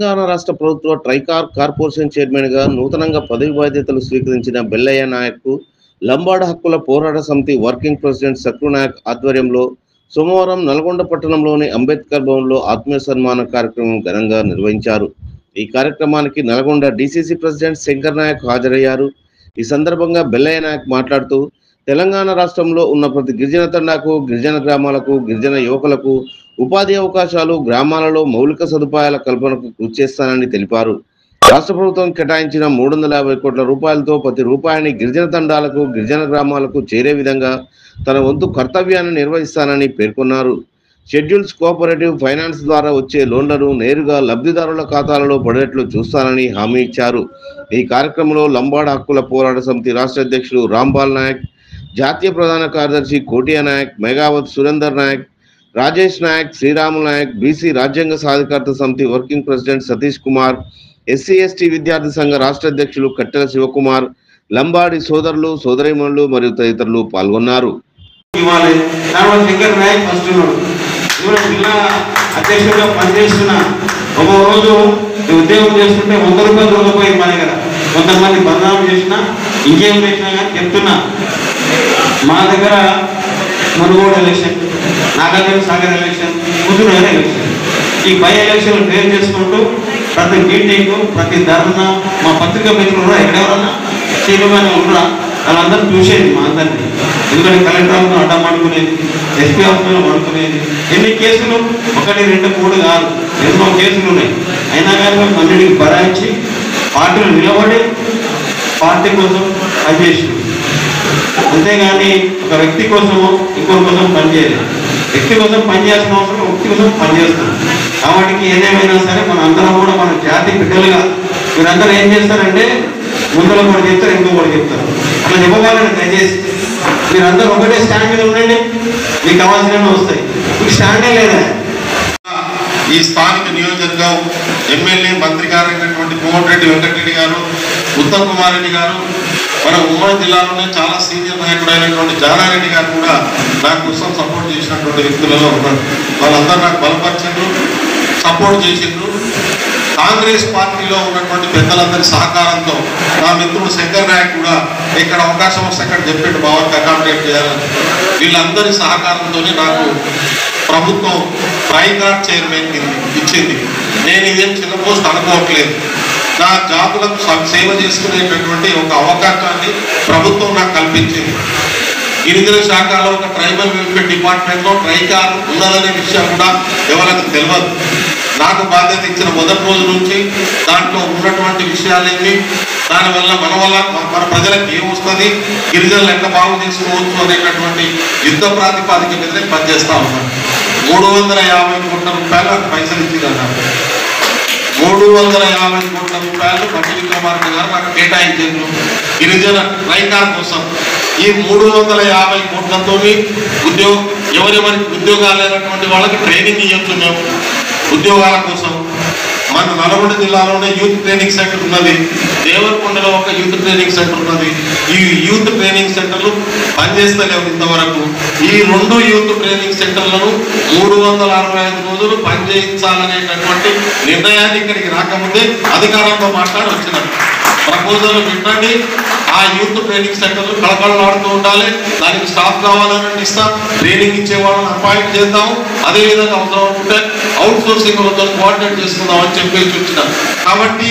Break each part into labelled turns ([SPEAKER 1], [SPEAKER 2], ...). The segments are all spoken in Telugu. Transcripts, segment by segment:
[SPEAKER 1] తెలంగాణ రాష్ట్ర ప్రభుత్వ ట్రైకార్ కార్పొరేషన్ చైర్మన్గా నూతనంగా పదవి బాధ్యతలు స్వీకరించిన బెల్లయ్య నాయక్కు లంబాడ హక్కుల పోరాట సమితి వర్కింగ్ ప్రెసిడెంట్ సక్రు నాయక్ ఆధ్వర్యంలో సోమవారం నల్గొండ పట్టణంలోని అంబేద్కర్ భవన్లో ఆత్మీయ సన్మాన కార్యక్రమం ఘనంగా నిర్వహించారు. ఈ కార్యక్రమానికి నల్గొండ డీసీసీ ప్రెసిడెంట్ శంకర్ నాయక్ హాజరయ్యారు. ఈ సందర్భంగా బెల్లయ్య నాయక్ మాట్లాడుతూ తెలంగాణ రాష్ట్రంలో ఉన్న ప్రతి గిరిజన తండాకు, గిరిజన గ్రామాలకు, గిరిజన యువకులకు ఉపాధి అవకాశాలు, గ్రామాలలో మౌలిక సదుపాయాల కల్పనకు కృషి చేస్తానని తెలిపారు. రాష్ట్ర ప్రభుత్వం కేటాయించిన 350 కోట్ల రూపాయలతో ప్రతి రూపాయిని గిరిజన తండాలకు, గిరిజన గ్రామాలకు చేరే విధంగా తన వంతు కర్తవ్యాన్ని నిర్వహిస్తానని పేర్కొన్నారు. షెడ్యూల్స్ కోఆపరేటివ్ ఫైనాన్స్ ద్వారా వచ్చే లోన్లను నేరుగా లబ్ధిదారుల ఖాతాలలో పడేట్లు చూస్తానని హామీ ఇచ్చారు. ఈ కార్యక్రమంలో లంబాడ హక్కుల పోరాట సమితి రాష్ట్ర అధ్యక్షులు రాంబాల్ నాయక్, జాతీయ ప్రధాన కార్యదర్శి కోటియా నాయక్, మేఘావత్ సురేందర్ నాయక్, రాజేష్ నాయక్, శ్రీరాములు నాయక్, బీసీ రాజ్యాంగ సాధికారత సమితి working president Satish Kumar, SC ST విద్యార్థి సంఘ రాష్ట్ర అధ్యక్షులు కట్టెల శివకుమార్, లంబాడి సోదరులు, సోదరీమణులు మరియు తదితరులు పాల్గొన్నారు.
[SPEAKER 2] అధ్యక్షుడిగా పనిచేస్తున్న ఒక రోజు ఉద్యోగం చేస్తుంటే 100 రూపాయలు దొరికిపోయింది మన దగ్గర. కొంతమంది బదనామం చేసినా ఇంకేం చేసినా కానీ చెప్తున్నా, మా దగ్గర Munugode election, Nagarjuna Sagar election, Huzur election, ఈ బై ఎలక్షన్ క్లియర్ చేసుకుంటూ ప్రతి మీటింగ్, ప్రతి ధర్నా మా పత్రికా మిత్రులు ఎక్కడెవరన్నా చీరుగానే ఉండరా వాళ్ళందరూ చూసేది మా అందరినీ. ఎందుకంటే కలెక్టర్ ఆఫీస్లో అడ్డం పడుకునేది, ఎస్పీ ఆఫీస్లో పడుకునేది. ఎన్ని కేసులు 1, 2, 3 కాదు, ఎన్నో కేసులు ఉన్నాయి. అయినా కానీ మేము అన్నిటికి బరాయించి పార్టీలు నిలబడి పార్టీ కోసం పనిచేసి, అంతేగాని ఒక వ్యక్తి కోసము ఇంకొకరి కోసం పనిచేయలేదు. వ్యక్తి కోసం పనిచేయాల్సిన అవసరం వ్యక్తి కోసం పనిచేస్తున్నాం. కాబట్టి ఏదేమైనా సరే మన అందరం కూడా మన జాతి బిడ్డలుగా మీరందరూ ఏం చేస్తారంటే ముందులో కూడా చెప్తారు, ఇంకో కూడా చెప్తారు. అట్లా చెప్పవాలని దయచేసి మీరందరూ ఒకటే స్టాండ్ మీద ఉండండి, మీకు కావాల్సినవి వస్తాయి. మీకు స్టాండే లేదా?
[SPEAKER 3] ఈ స్థానిక నియోజకవర్గం ఎమ్మెల్యే మంత్రి గారు అయినటువంటి కోమటిరెడ్డి వెంకటరెడ్డి గారు, ఉత్తమ్ కుమార్ రెడ్డి గారు, మన ఉమ్మడి జిల్లాలోనే చాలా సీనియర్ నాయకుడు అయినటువంటి జానారెడ్డి గారు కూడా నా కోసం సపోర్ట్ చేసినటువంటి వ్యక్తులలో ఉన్నారు. వాళ్ళందరూ నాకు బలపరిచిండ్రు, సపోర్ట్ చేసిండ్రు. కాంగ్రెస్ పార్టీలో ఉన్నటువంటి పెద్దలందరి సహకారంతో నా మిత్రుడు శంకర్ నాయక్ కూడా ఇక్కడ అవకాశం వస్తే అక్కడ చెప్పాడు బావకి అకామిడేట్ చేయాలని. వీళ్ళందరి సహకారంతోనే నాకు ప్రభుత్వం ట్రైకార్ చైర్మన్ ఇచ్చింది. నేను ఇదేం చిన్న పోస్ట్ అనుకోవట్లేదు. నా జాతులకు సేవ చేసుకునేటటువంటి ఒక అవకాశాన్ని ప్రభుత్వం నాకు కల్పించింది. గిరిజన శాఖలో ఒక ట్రైబల్ వెల్ఫేర్ డిపార్ట్మెంట్లో ట్రైకార్ ఉన్నదనే విషయం కూడా ఎవరికి తెలియదు. నాకు బాధ్యత ఇచ్చిన మొదటి రోజు నుంచి దాంట్లో ఉన్నటువంటి విషయాలేమి, దానివల్ల మన ప్రజలకు ఏమొస్తుంది, గిరిజనులు ఎట్లా బాగు చేసుకోవచ్చు అనేటటువంటి యుద్ధ ప్రాతిపాదిక మీదనే పనిచేస్తూ ఉన్నాను. 350 కోట్ల రూపాయలు పైసలు ఇచ్చిందన్నారు. 350 కోట్ల రూపాయలు బట్టి విక్రమార్క గారు నాకు కేటాయించారు గిరిజన ట్రైకార్ కోసం. ఈ 350 కోట్లతో ఎవరెవరికి ఉద్యోగాలు లేనటువంటి వాళ్ళకి ట్రైనింగ్ ఇవ్వచ్చు. మేము ఉద్యోగాల కోసం మన నల్గొండ జిల్లాలోనే యూత్ ట్రైనింగ్ సెంటర్ ఉన్నది, దేవరకొండలో ఒక యూత్ ట్రైనింగ్ సెంటర్ ఉన్నది. ఈ యూత్ ట్రైనింగ్ సెంటర్లు పనిచేస్తలేవు ఇంతవరకు. ఈ 2 యూత్ ట్రైనింగ్ సెంటర్లను 365 రోజులు పనిచేయించాలనేటటువంటి నిర్ణయాన్ని ఇక్కడికి రాకముందే అధికారంతో మాట్లాడి వచ్చినారు. ప్రపోజల్ పెట్టండి, ఆ యూత్ ట్రైనింగ్ సెంటర్లు కళకళలాడుతూ ఉండాలి, దానికి స్టాఫ్ కావాలని ఇస్తాం, ట్రైనింగ్ ఇచ్చే వాళ్ళని అపాయింట్ చేద్దాము, అదేవిధంగా అవసరం అనుకుంటే అవుట్ సోర్సింగ్ వాళ్ళతో కోఆర్డినేట్ చేసుకుందాం అని చెప్పేసి వచ్చినాం. కాబట్టి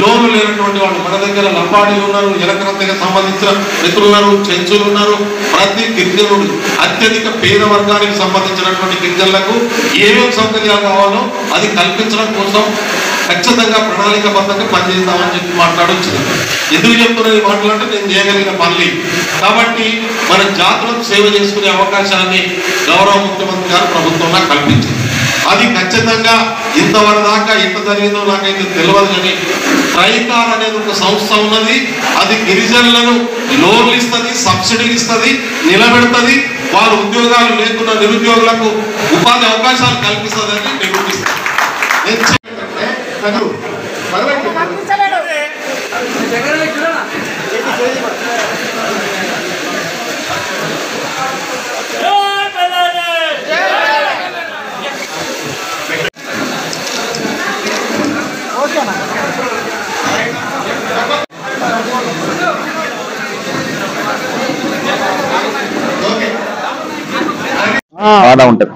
[SPEAKER 3] లోన్లు లేనటువంటి వాళ్ళు మన దగ్గర లంబాడీలు ఉన్నారు, ఎలకరంతకి సంబంధించిన మిత్రులు ఉన్నారు, చెంచులు ఉన్నారు. ప్రతి గిరిజనుడు అత్యధిక పేద వర్గానికి సంబంధించినటువంటి గిరిజనులకు ఏమేమి సౌకర్యాలు కావాలో అది కల్పించడం కోసం ఖచ్చితంగా ప్రణాళికాబద్ధంగా పనిచేద్దామని చెప్పి మాట్లాడొచ్చింది. ఎందుకు చెప్తున్నది మాట్లాడంటే నేను చేయగలిగిన పనులు. కాబట్టి మన జాతులకు సేవ చేసుకునే అవకాశాన్ని గౌరవ ముఖ్యమంత్రి గారు ప్రభుత్వంగా కల్పించింది. అది ఖచ్చితంగా ఇంతవరకు దాకా ఎంత జరిగిందో నాకైతే తెలియదు. కానీ ట్రైకార్ అనేది ఒక సంస్థ ఉన్నది, అది గిరిజనులను లోన్లు ఇస్తుంది, సబ్సిడీలు ఇస్తుంది, నిలబెడుతుంది. వారు ఉద్యోగాలు లేకున్న నిరుద్యోగులకు ఉపాధి అవకాశాలు కల్పిస్తుందని నిరూపిస్తుంది.
[SPEAKER 4] బాగా ఉంటది.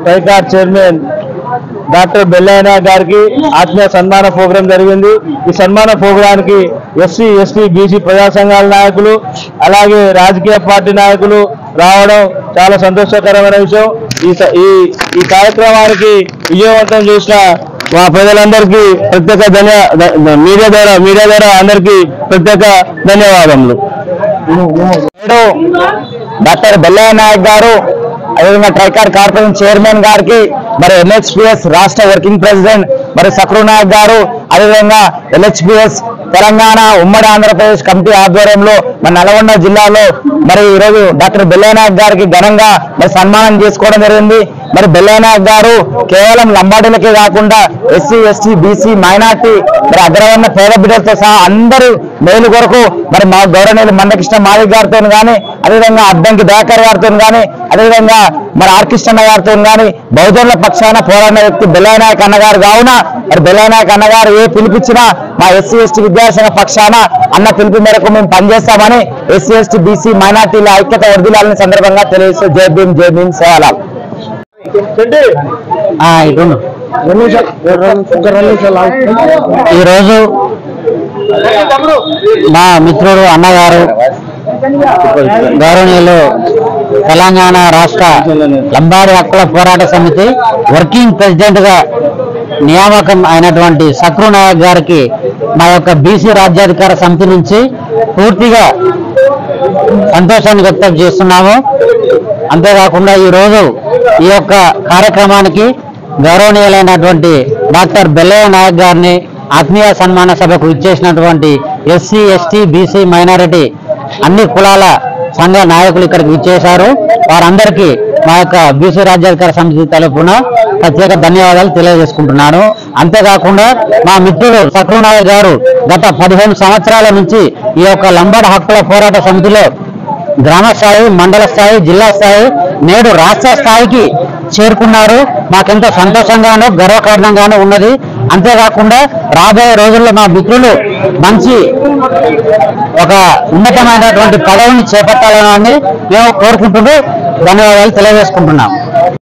[SPEAKER 5] ట్రైకార్ చైర్మన్ డాక్టర్ బెల్లయ్య గారికి ఆత్మీయ సన్మాన ప్రోగ్రాం జరిగింది. ఈ సన్మాన ప్రోగ్రానికి ఎస్సీ ఎస్టీ బీసీ ప్రజా సంఘాల నాయకులు అలాగే రాజకీయ పార్టీ నాయకులు రావడం చాలా సంతోషకరమైన విషయం. ఈ కార్యక్రమానికి విజయవంతం చేసిన మా ప్రజలందరికీ ప్రత్యేక మీడియా ద్వారా అందరికీ ప్రత్యేక ధన్యవాదములు. డాక్టర్ బెల్లయ్య నాయక్ గారు అదేవిధంగా ట్రైకార్ కార్పొరేషన్ చైర్మన్ గారికి మరి ఎన్హెచ్పిఎస్ రాష్ట్ర వర్కింగ్ ప్రెసిడెంట్ మరి సక్రు నాయక్ గారు అదేవిధంగా ఎన్హెచ్పిఎస్ తెలంగాణ ఉమ్మడి ఆంధ్రప్రదేశ్ కమిటీ ఆధ్వర్యంలో మన నల్గొండ జిల్లాలో మరి ఈరోజు డాక్టర్ బెల్లయ్య నాయక్ గారికి ఘనంగా మరి సన్మానం చేసుకోవడం జరిగింది. మరి బెల్లయ్య నాయక్ గారు కేవలం లంబాడీలకే కాకుండా ఎస్సీ ఎస్టీ బీసీ మైనార్టీ మరి అగ్రవర్ణ పేద బిడ్డలతో సహా అందరూ మేలు కొరకు మరి మా గౌరవనీయులు మందకృష్ణ మాదిక్ గారితో కానీ అదేవిధంగా అద్దంకి దయాకర్ గారితో కానీ అదేవిధంగా మరి ఆర్ కృష్ణ గారితో కానీ బహుజనుల పక్షాన పోరాడిన వ్యక్తి బెల్లయ్య నాయక్ అన్నగారు కావున మరి బెల్లయ్య నాయక్ అన్నగారు ఏ పిలిపించినా మా ఎస్సీ ఎస్టీ విద్యాసంఘ పక్షాన అన్న పిలుపు మేరకు మేము పనిచేస్తామని ఎస్సీ ఎస్టీ బీసీ మైనార్టీల ఐక్యత వర్ధిల్లాలని సందర్భంగా తెలియజేస్తూ జై భీమ్ సేవలాల్. ఈరోజు మా మిత్రుడు అన్నగారు గౌరవనీయులు తెలంగాణ రాష్ట్ర లంబాడి హక్కుల పోరాట సమితి వర్కింగ్ ప్రెసిడెంట్ గా నియామకం అయినటువంటి సక్రు నాయక్ గారికి మా యొక్క బీసీ రాజ్యాధికార సమితి నుంచి పూర్తిగా సంతోషాన్ని వ్యక్తం చేస్తున్నాము. అంతేకాకుండా ఈరోజు ఈ యొక్క కార్యక్రమానికి గౌరవనీయులైనటువంటి డాక్టర్ బెల్లయ్య నాయక్ గారిని ఆత్మీయ సన్మాన సభకు ఇచ్చేసినటువంటి ఎస్సీ ఎస్టీ బీసీ మైనారిటీ అన్ని కులాల సంఘ నాయకులు ఇక్కడికి ఇచ్చేశారు. వారందరికీ మా యొక్క బీసీ రాజ్యాధికార సమితి తరపున ప్రత్యేక ధన్యవాదాలు తెలియజేసుకుంటున్నాను. అంతేకాకుండా మా మిత్రుడు సక్రు నాయక్ గారు గత 15 సంవత్సరాల నుంచి ఈ యొక్క లంబాడి హక్కుల పోరాట సమితిలో గ్రామ స్థాయి, మండల స్థాయి, జిల్లా స్థాయి, నేడు రాష్ట్ర స్థాయికి చేరుకున్నారు. మాకెంతో సంతోషంగానూ గర్వకారణంగానూ ఉన్నది. అంతేకాకుండా రాబోయే రోజుల్లో మా మిత్రులు మంచి ఒక ఉన్నతమైనటువంటి పదవిని చేపట్టాలని మేము కోరుకుంటూ ధన్యవాదాలు తెలియజేసుకుంటున్నాం.